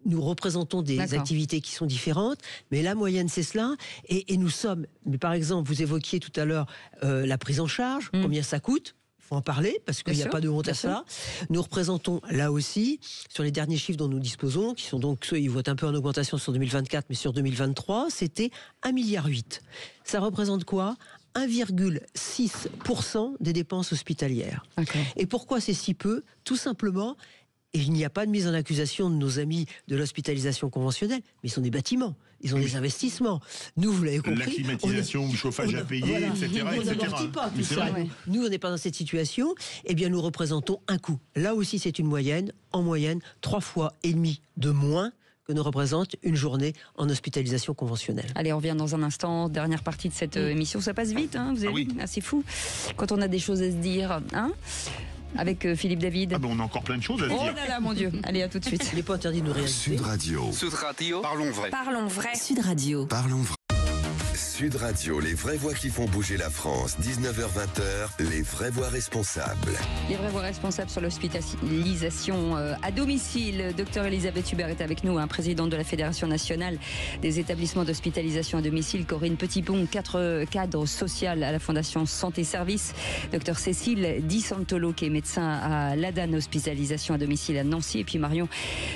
D: nous représentons des activités qui sont différentes, mais la moyenne, c'est cela. Et nous sommes, mais par exemple, vous évoquiez tout à l'heure la prise en charge, combien ça coûte? Il faut en parler, parce qu'il n'y a pas de honte à ça. Nous représentons, là aussi, sur les derniers chiffres dont nous disposons, qui sont donc ceux, ils voient un peu en augmentation sur 2024, mais sur 2023, c'était 1,8 milliard. Ça représente quoi? 1,6% des dépenses hospitalières. Et pourquoi c'est si peu? Tout simplement, et il n'y a pas de mise en accusation de nos amis de l'hospitalisation conventionnelle, mais ils sont des bâtiments, ils ont des investissements. Nous, vous l'avez compris.
C: La climatisation, le chauffage à payer, etc.
D: On n'amortit pas tout ça. Nous, on n'est pas dans cette situation. Eh bien, nous représentons un coût. Là aussi, c'est une moyenne. En moyenne, 3,5 fois de moins que nous représente une journée en hospitalisation conventionnelle.
B: Allez, on revient dans un instant. Dernière partie de cette émission. Ça passe vite, hein, vous avez vu? C'est fou. Quand on a des choses à se dire, hein, avec Philippe David.
C: On a encore plein de choses à se dire.
B: Oh là là, mon Dieu. Allez, à tout de suite.
D: Il n'est pas interdit de nous réaliser.
A: Sud Radio.
H: Sud Radio. Parlons vrai.
I: Parlons vrai.
B: Sud Radio.
A: Parlons vrai. Sud Radio, les vraies voix qui font bouger la France. 19h-20h, les vraies voix responsables.
B: Les vraies voix responsables sur l'hospitalisation à domicile. Docteur Elisabeth Hubert est avec nous, présidente de la Fédération nationale des établissements d'hospitalisation à domicile. Corinne Petitbon, 4 cadres sociaux à la Fondation Santé Service. Docteur Cécile Di Santolo, qui est médecin à l'ADAN hospitalisation à domicile à Nancy. Et puis Marion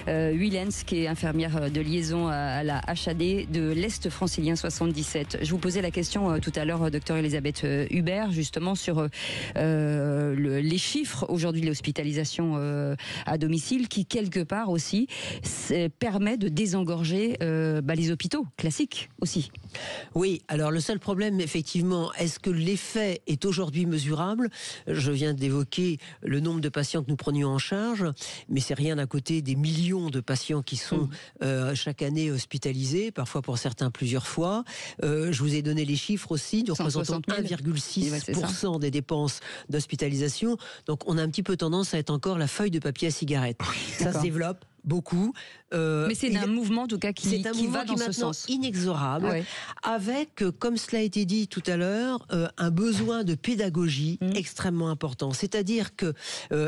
B: Willens, qui est infirmière de liaison à la HAD de l'Est francilien 77. Je vous posais la question tout à l'heure, docteur Elisabeth Hubert, justement sur les chiffres aujourd'hui de l'hospitalisation à domicile, qui quelque part aussi permet de désengorger les hôpitaux classiques aussi.
D: Oui, alors le seul problème, effectivement, est-ce que l'effet est aujourd'hui mesurable? Je viens d'évoquer le nombre de patients que nous prenions en charge, mais c'est rien à côté des millions de patients qui sont chaque année hospitalisés, parfois pour certains plusieurs fois. Je vous ai donné les chiffres aussi, nous représentons 1,6% des dépenses d'hospitalisation. Donc on a un petit peu tendance à être encore la feuille de papier à cigarette. Ça se développe, beaucoup.
B: Mais c'est un mouvement en tout cas qui va dans ce sens.
D: Inexorable,
B: Ouais.
D: avec, comme cela a été dit tout à l'heure, un besoin de pédagogie extrêmement important. C'est-à-dire que,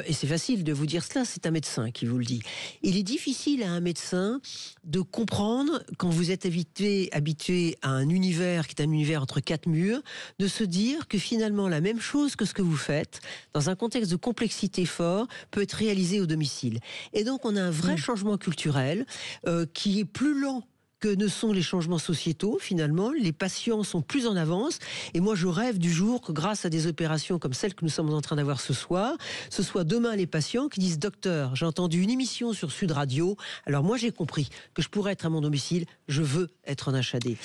D: et c'est facile de vous dire cela, c'est un médecin qui vous le dit. Il est difficile à un médecin de comprendre, quand vous êtes habitué à un univers qui est un univers entre quatre murs, de se dire que finalement la même chose que ce que vous faites, dans un contexte de complexité fort, peut être réalisé au domicile. Et donc on a un vrai changement culturel qui est plus lent que ne sont les changements sociétaux, finalement. Les patients sont plus en avance. Et moi, je rêve du jour que, grâce à des opérations comme celle que nous sommes en train d'avoir ce soir, ce soit demain les patients qui disent « Docteur, j'ai entendu une émission sur Sud Radio. Alors moi, j'ai compris que je pourrais être à mon domicile. Je veux être en HAD.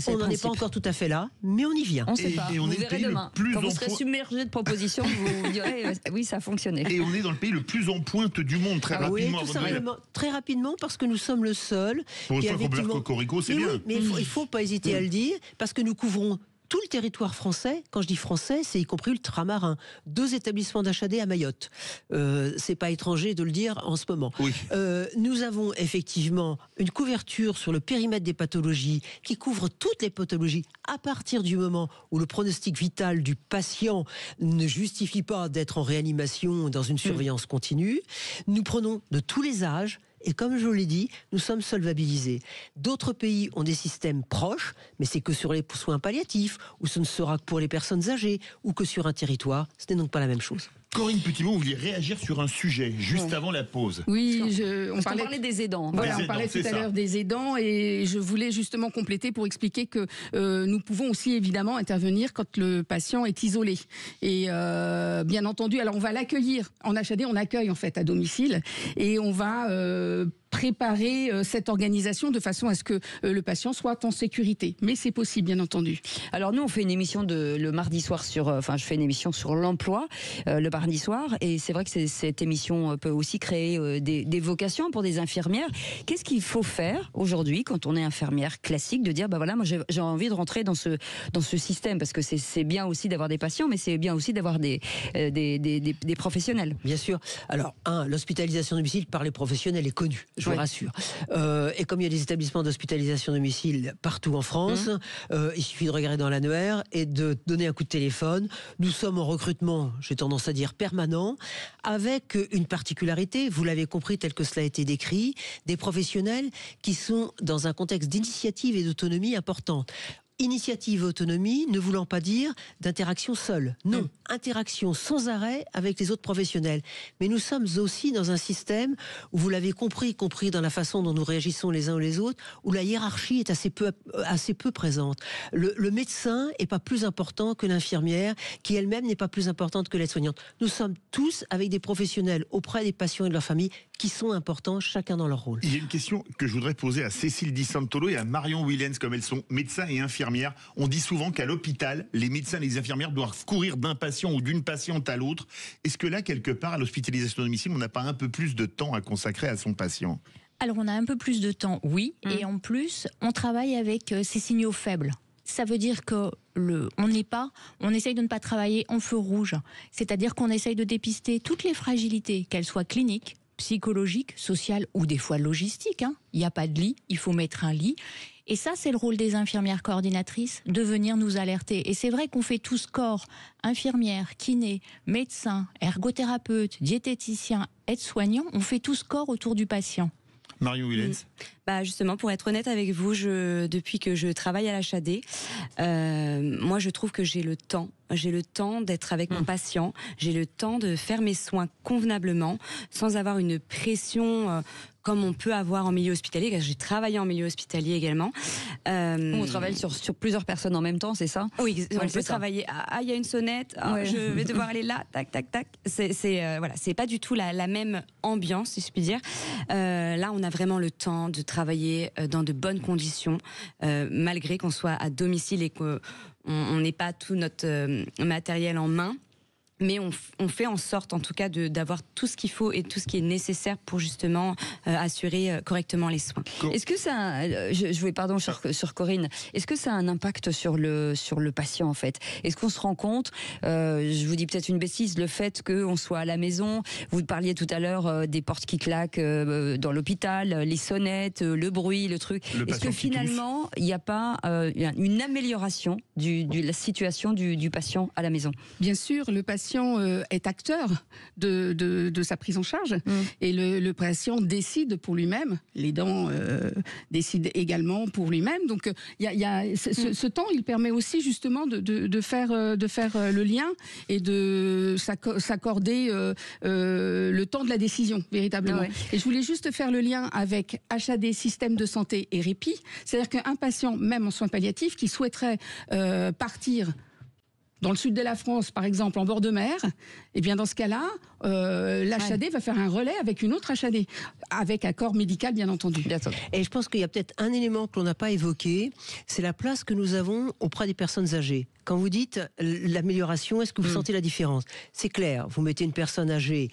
D: On n'en est pas encore tout à fait là, mais on y vient.
B: On ne sait pas.
C: Et on
B: Vous
C: est le
B: verrez
C: pays
B: demain.
C: le plus
B: Quand vous
C: en
B: serez
C: point-
B: submergé de propositions, vous direz oui, ça a fonctionné.
C: Et on est dans le pays le plus en pointe du monde, très
D: Oui,
C: rapidement.
D: tout
C: avant Noël.
D: simplement, très rapidement, parce que nous sommes le seul.
C: Pour
D: qui
C: une fois qu'on peut faire
D: effectivement-
C: cocorico, c'est
D: Mais
C: bien.
D: oui, mais il faut pas hésiter à le dire, parce que nous couvrons tout le territoire français. Quand je dis français, c'est y compris ultramarin. 2 établissements d'HAD à Mayotte. C'est pas étranger de le dire en ce moment.
C: Oui.
D: Nous avons effectivement une couverture sur le périmètre des pathologies qui couvre toutes les pathologies à partir du moment où le pronostic vital du patient ne justifie pas d'être en réanimation ou dans une surveillance continue. Nous prenons de tous les âges. Et comme je l'ai dit, nous sommes solvabilisés. D'autres pays ont des systèmes proches, mais c'est que sur les soins palliatifs, ou ce ne sera que pour les personnes âgées, ou que sur un territoire. Ce n'est donc pas la même chose.
C: Corinne Petitmont, vous vouliez réagir sur un sujet juste avant la pause.
G: Oui, on
B: On
G: parlait
B: parlait des aidants.
G: Voilà,
C: Des
G: on parlait
C: aidants,
G: tout
C: c'est
G: à
C: ça.
G: l'heure des aidants et je voulais justement compléter pour expliquer que nous pouvons aussi évidemment intervenir quand le patient est isolé. Et bien entendu, alors on va l'accueillir. En HAD, on accueille en fait à domicile et on va préparer cette organisation de façon à ce que le patient soit en sécurité. Mais c'est possible, bien entendu.
B: Alors nous, on fait une émission le mardi soir je fais une émission sur l'emploi le mardi soir, et c'est vrai que cette émission peut aussi créer des vocations pour des infirmières. Qu'est-ce qu'il faut faire aujourd'hui quand on est infirmière classique, de dire bah voilà, moi j'ai envie de rentrer dans ce système, parce que c'est bien aussi d'avoir des patients, mais c'est bien aussi d'avoir des professionnels.
D: Bien sûr. Alors, l'hospitalisation domicile par les professionnels est connue, je vous rassure. Et comme il y a des établissements d'hospitalisation domicile partout en France, il suffit de regarder dans l'annuaire et de donner un coup de téléphone. Nous sommes en recrutement, j'ai tendance à dire permanent, avec une particularité, vous l'avez compris tel que cela a été décrit, des professionnels qui sont dans un contexte d'initiative et d'autonomie importante. Initiative, autonomie, ne voulant pas dire d'interaction seule. Non, interaction sans arrêt avec les autres professionnels. Mais nous sommes aussi dans un système où, vous l'avez compris, y compris dans la façon dont nous réagissons les uns ou les autres, où la hiérarchie est assez peu présente. Le médecin n'est pas plus important que l'infirmière, qui elle-même n'est pas plus importante que l'aide-soignante. Nous sommes tous avec des professionnels auprès des patients et de leur famille qui sont importants, chacun dans leur rôle.
C: Il y a une question que je voudrais poser à Cécile Di Santolo et à Marion Willens, comme elles sont médecins et infirmières. On dit souvent qu'à l'hôpital, les médecins et les infirmières doivent courir d'un patient ou d'une patiente à l'autre. Est-ce que là, quelque part, à l'hospitalisation à domicile, on n'a pas un peu plus de temps à consacrer à son patient ?
E: Alors on a un peu plus de temps, oui, et en plus on travaille avec ces signaux faibles. Ça veut dire que on essaye de ne pas travailler en feu rouge. C'est-à-dire qu'on essaye de dépister toutes les fragilités, qu'elles soient cliniques, psychologiques, sociales ou des fois logistiques. Il n'y a pas de lit, il faut mettre un lit. Et ça, c'est le rôle des infirmières coordinatrices, de venir nous alerter. Et c'est vrai qu'on fait tous corps, infirmières, kinés, médecins, ergothérapeutes, diététiciens, aides-soignants, on fait tous corps autour du patient.
C: Marion Willens.
F: Justement, pour être honnête avec vous, depuis que je travaille à l'HAD, moi je trouve que j'ai le temps. J'ai le temps d'être avec mon patient, j'ai le temps de faire mes soins convenablement, sans avoir une pression comme on peut avoir en milieu hospitalier, car j'ai travaillé en milieu hospitalier également.
B: On travaille sur plusieurs personnes en même temps, c'est ça ?
F: Oui, on
B: Ouais,
F: peut
B: c'est ça.
F: travailler. Il y a une sonnette, je vais devoir aller là, tac, tac, tac. C'est pas du tout la même ambiance, si je puis dire. Là, on a vraiment le temps de travailler dans de bonnes conditions, malgré qu'on soit à domicile et qu'on n'ait pas tout notre matériel en main. Mais on fait en sorte, en tout cas, d'avoir tout ce qu'il faut et tout ce qui est nécessaire pour justement assurer correctement les soins.
B: Est-ce que ça, je voulais pardon sur Corinne, est-ce que ça a un impact sur le patient en fait? Est-ce qu'on se rend compte, je vous dis peut-être une bêtise, le fait qu'on soit à la maison, vous parliez tout à l'heure des portes qui claquent dans l'hôpital, les sonnettes, le bruit, le truc. Est-ce que finalement il n'y a pas une amélioration de la situation du patient à la maison?
G: Bien sûr, le patient est acteur de sa prise en charge et le patient décide pour lui-même, l'aidant décide également pour lui-même. Donc ce temps, il permet aussi justement de faire le lien et de s'accorder le temps de la décision véritablement.
B: Ouais.
G: Et je voulais juste faire le lien avec HAD, système de santé et répit. C'est-à-dire qu'un patient, même en soins palliatifs, qui souhaiterait partir dans le sud de la France, par exemple, en bord de mer, eh bien dans ce cas-là, l'HAD va faire un relais avec une autre HAD, avec accord médical, bien entendu.
D: Et je pense qu'il y a peut-être un élément que l'on n'a pas évoqué, c'est la place que nous avons auprès des personnes âgées. Quand vous dites l'amélioration, est-ce que vous sentez la différence? C'est clair, vous mettez une personne âgée,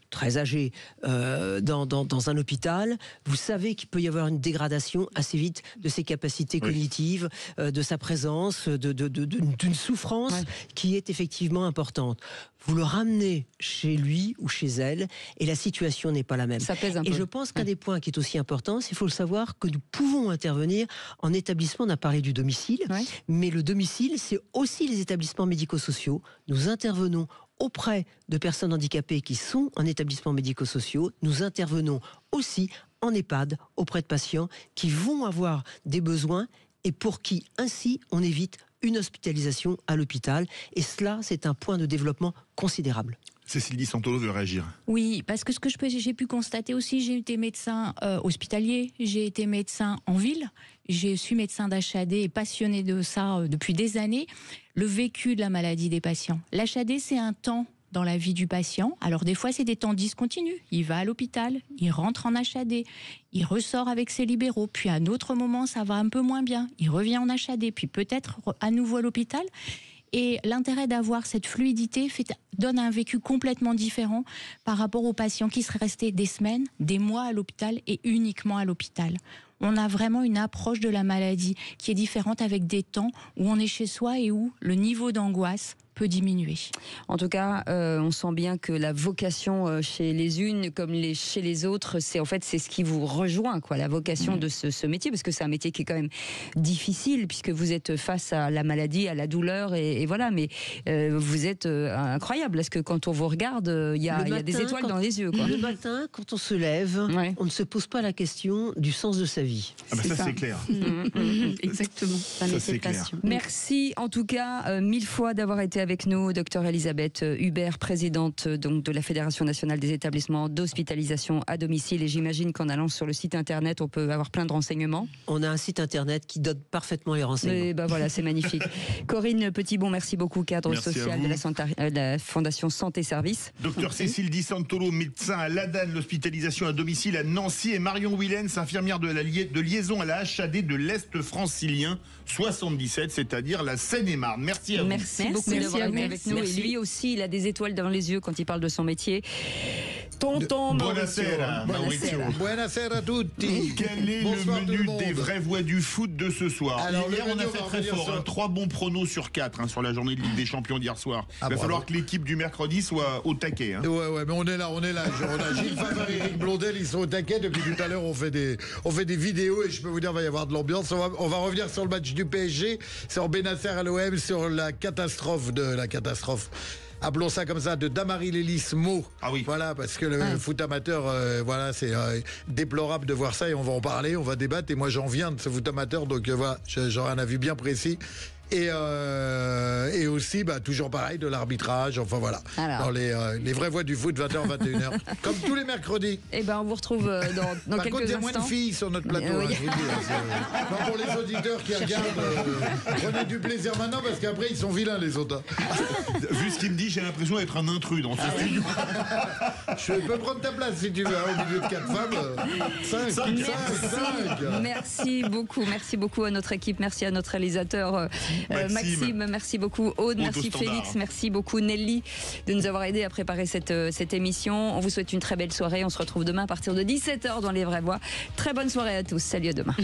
D: très âgée, dans un hôpital, vous savez qu'il peut y avoir une dégradation assez vite de ses capacités cognitives, de sa présence, d'une souffrance qui est effectivement importante. Vous le ramenez chez lui ou chez elle et la situation n'est pas la même.
B: Ça pèse un peu.
D: Et je pense qu'un des points qui est aussi important, c'est qu'il faut le savoir que nous pouvons intervenir en établissement. On a parlé du domicile, mais le domicile, c'est aussi les établissements médico-sociaux. Nous intervenons auprès de personnes handicapées qui sont en établissements médico-sociaux. Nous intervenons aussi en EHPAD auprès de patients qui vont avoir des besoins et pour qui, ainsi, on évite une hospitalisation à l'hôpital. Et cela, c'est un point de développement considérable.
C: Cécile Di Santoro veut réagir.
E: Oui, parce que j'ai pu constater aussi, j'ai été médecin hospitalier, j'ai été médecin en ville, je suis médecin d'HAD et passionnée de ça depuis des années. Le vécu de la maladie des patients. L'HAD, c'est un temps dans la vie du patient. Alors des fois, c'est des temps discontinus. Il va à l'hôpital, il rentre en HAD, il ressort avec ses libéraux, puis à un autre moment, ça va un peu moins bien. Il revient en HAD, puis peut-être à nouveau à l'hôpital. Et l'intérêt d'avoir cette fluidité donne un vécu complètement différent par rapport aux patients qui seraient restés des semaines, des mois à l'hôpital et uniquement à l'hôpital. On a vraiment une approche de la maladie qui est différente avec des temps où on est chez soi et où le niveau d'angoisse peut diminuer.
B: En tout cas, on sent bien que la vocation chez les unes comme chez les autres, c'est ce qui vous rejoint, quoi, la vocation de ce métier, parce que c'est un métier qui est quand même difficile, puisque vous êtes face à la maladie, à la douleur, et voilà, mais vous êtes incroyable, parce que quand on vous regarde, il y a des étoiles dans les yeux, quoi.
D: Le matin, quand on se lève, on ne se pose pas la question du sens de sa vie.
C: Ah bah ça c'est clair.
G: Exactement.
C: Ça c'est clair.
B: Merci en tout cas 1000 fois d'avoir été avec nous, docteur Elisabeth Hubert, présidente donc de la Fédération nationale des établissements d'hospitalisation à domicile. Et j'imagine qu'en allant sur le site internet, on peut avoir plein de renseignements.
D: On a un site internet qui donne parfaitement les renseignements.
B: Et ben voilà, c'est magnifique. Corinne Petitbon, merci beaucoup, cadre social de la Fondation Santé Service.
C: Docteur Cécile Di Santoro, médecin à l'ADAN, l'hospitalisation à domicile à Nancy, et Marion Willens, infirmière de liaison à la HAD de l'Est francilien 77, c'est-à-dire la Seine-et-Marne. Merci à vous.
B: Merci beaucoup d'avoir été avec nous. Et lui aussi, il a des étoiles dans les yeux quand il parle de son métier. Tonton Maurizio.
C: Maurizio.
H: Buonasera a tutti.
C: Quel est
H: Bonsoir
C: le menu
H: tout le
C: des vraies voix du foot de ce soir?
H: Alors,
C: hier, on a
H: on
C: fait
H: va
C: très
H: revenir
C: fort,
H: sur-
C: 3 bons pronos sur 4 sur la journée de Ligue des Champions d'hier soir. Il va
H: bravo.
C: falloir que l'équipe du mercredi soit au taquet.
H: Ouais, mais on est là. On a Gilles Favre et Eric Blondel, ils sont au taquet. Depuis tout à l'heure, on fait des vidéos et je peux vous dire, il va y avoir de l'ambiance. On va revenir sur le match du PSG, sur Benacer à l'OM, sur la catastrophe. Appelons ça comme ça, de Damary Lélis-Mo.
C: Ah oui.
H: Voilà, parce que le foot amateur, voilà, c'est déplorable de voir ça et on va en parler, on va débattre. Et moi, j'en viens de ce foot amateur, donc voilà, j'aurai un avis bien précis. Et aussi, toujours pareil, de l'arbitrage, enfin voilà.
B: Alors.
H: Dans les vraies voix du foot, 20h, 21h. Comme tous les mercredis.
B: Eh ben, on vous retrouve dans
H: Par contre, il
B: quelques
H: y a moins de
B: instants.
H: filles sur notre plateau,
B: Oui.
H: je vous le dis. Non, pour les auditeurs qui regardent, prenez du plaisir maintenant parce qu'après, ils sont vilains, les autres.
C: Vu ce qu'il me dit, j'ai l'impression d'être un intrus dans ce studio.
H: Je peux prendre ta place si tu veux, au milieu de 4 femmes. 5.
B: Merci beaucoup à notre équipe, merci à notre réalisateur Maxime, merci beaucoup. Aude, merci Félix, merci beaucoup Nelly de nous avoir aidé à préparer cette émission. On vous souhaite une très belle soirée. On se retrouve demain à partir de 17h dans Les Vraies Voix. Très bonne soirée à tous. Salut, à demain.